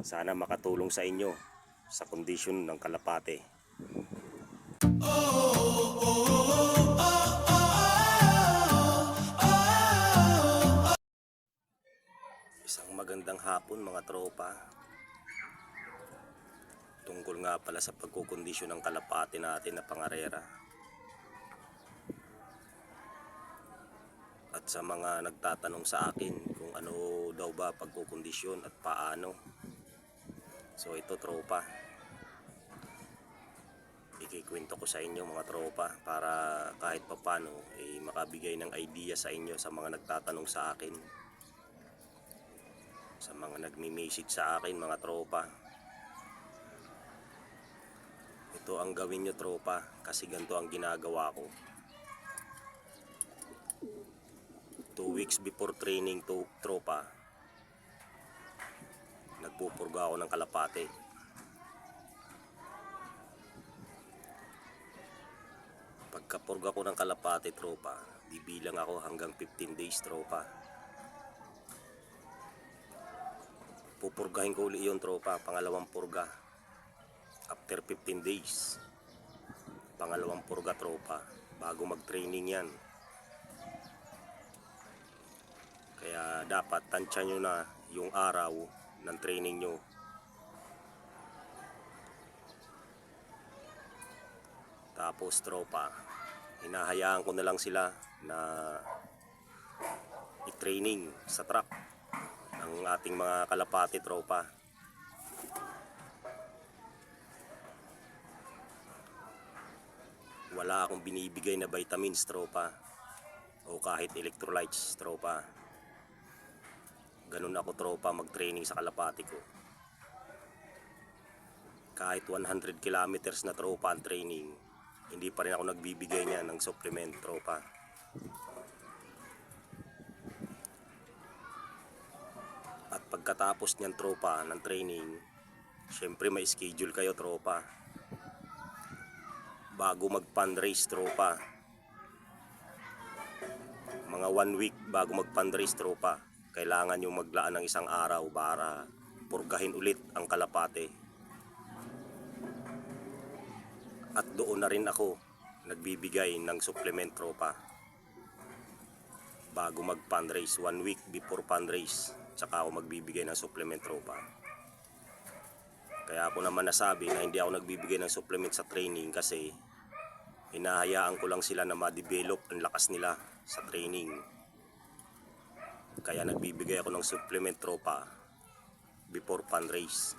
Sana makatulong sa inyo sa kondisyon ng kalapate. Isang magandang hapon mga tropa. Tungkol nga pala sa pagkukondisyon ng kalapate natin na pangarera. At sa mga nagtatanong sa akin kung ano daw ba pagkukondisyon at paano. So ito tropa, ikikwento ko sa inyo mga tropa para kahit papano makabigay ng idea sa inyo sa mga nagtatanong sa akin, sa mga nagmi-message sa akin mga tropa. Ito ang gawin nyo tropa, kasi ganito ang ginagawa ko. 2 weeks before training to tropa, nagpupurga ako ng kalapate. Pagkapurga ko ng kalapate tropa, bibilang ako hanggang 15 days tropa. Pupurgahin ko ulit yun tropa, pangalawang purga. After 15 days, pangalawang purga tropa, bago mag-training yan. Kaya dapat tansya nyo na yung araw ng training nyo. Tapos tropa, hinahayaan ko na lang sila na i-training sa truck ang ating mga kalapati tropa. Wala akong binibigay na vitamins tropa, o kahit electrolytes tropa. Ganun ako tropa mag-training sa kalapati ko. Kahit 100 kilometers na tropa ang training, hindi pa rin ako nagbibigay niya ng supplement tropa. At pagkatapos niyan tropa ng training, syempre may schedule kayo tropa. Bago mag-fundraise tropa, mga 1 week bago mag-fundraise tropa, kailangan yung maglaan ng isang araw para purgahin ulit ang kalapate. At doon na rin ako nagbibigay ng supplement tropa. Bago mag-fundraise, 1 week before fundraise, saka ako magbibigay ng supplement tropa. Kaya ako naman nasabi na hindi ako nagbibigay ng supplement sa training kasi hinahayaan ko lang sila na ma-develop ang lakas nila sa training. Kaya nagbibigay ako ng supplement tropa before fundraise,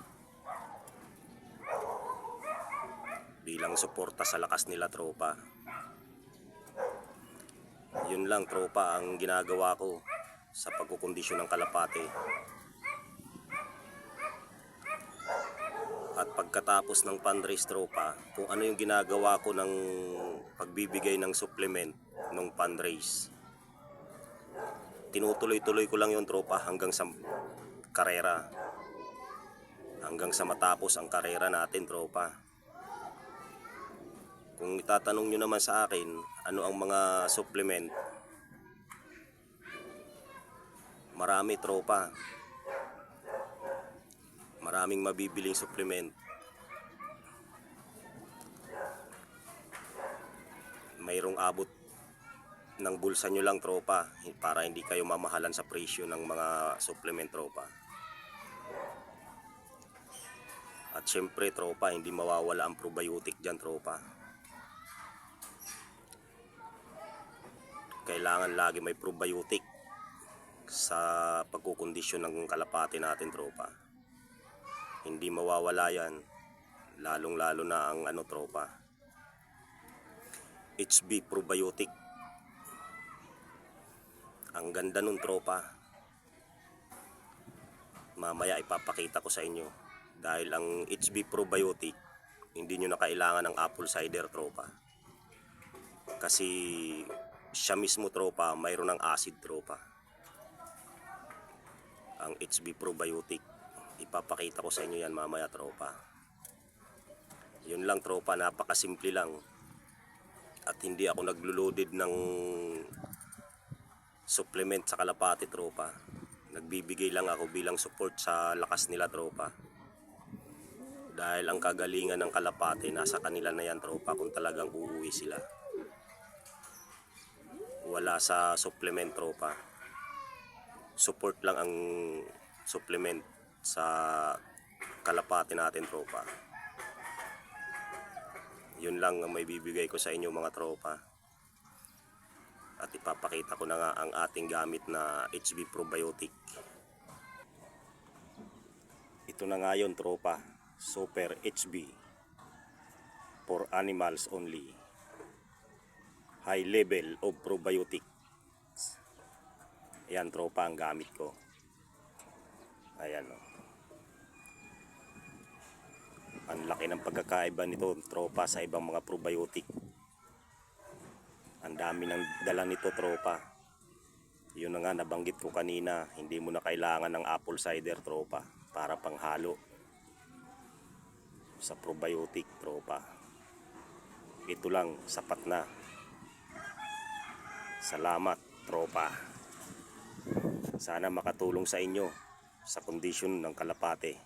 bilang suporta sa lakas nila tropa. Yun lang tropa ang ginagawa ko sa pagkukondisyon ng kalapate. At pagkatapos ng fundraise tropa, kung ano yung ginagawa ko ng pagbibigay ng supplement ng fundraise, tinutuloy-tuloy ko lang yung tropa hanggang sa karera, hanggang sa matapos ang karera natin tropa. Kung itatanong nyo naman sa akin ano ang mga supplement, marami tropa, maraming mabibiling supplement. Mayroong abot ng bulsa nyo lang tropa, para hindi kayo mamahalan sa presyo ng mga supplement tropa. At syempre tropa, hindi mawawala ang probiotic dyan tropa. Kailangan lagi may probiotic sa pagkukondisyon ng kalapate natin tropa. Hindi mawawala yan, lalong lalo na ang tropa, HB probiotic. Ang ganda nun tropa, mamaya ipapakita ko sa inyo. Dahil ang HB probiotic, hindi nyo na kailangan ng apple cider tropa, kasi siya mismo tropa mayroon ng acid tropa. Ang HB probiotic, ipapakita ko sa inyo yan mamaya tropa. Yun lang tropa, napakasimple lang. At hindi ako naglo-loaded ng supplement sa kalapati tropa. Nagbibigay lang ako bilang support sa lakas nila tropa. Dahil ang kagalingan ng kalapate nasa kanila na yan tropa kung talagang uuwi sila. Wala sa supplement tropa. Support lang ang supplement sa kalapate natin tropa. Yun lang ang may bibigay ko sa inyo mga tropa. At ipapakita ko na nga ang ating gamit na HB Probiotic. Ito na nga yun tropa, Super HB for animals only. High level of probiotic. Ayan tropa ang gamit ko. Ayan o. Ang laki ng pagkakaiba nito tropa sa ibang mga probiotic. Ang dami ng dala nito tropa. Yun na nga nabanggit ko kanina, hindi mo na kailangan ng apple cider tropa para panghalo sa probiotic tropa. Ito lang sapat na. Salamat tropa. Sana makatulong sa inyo sa kondisyon ng kalapate.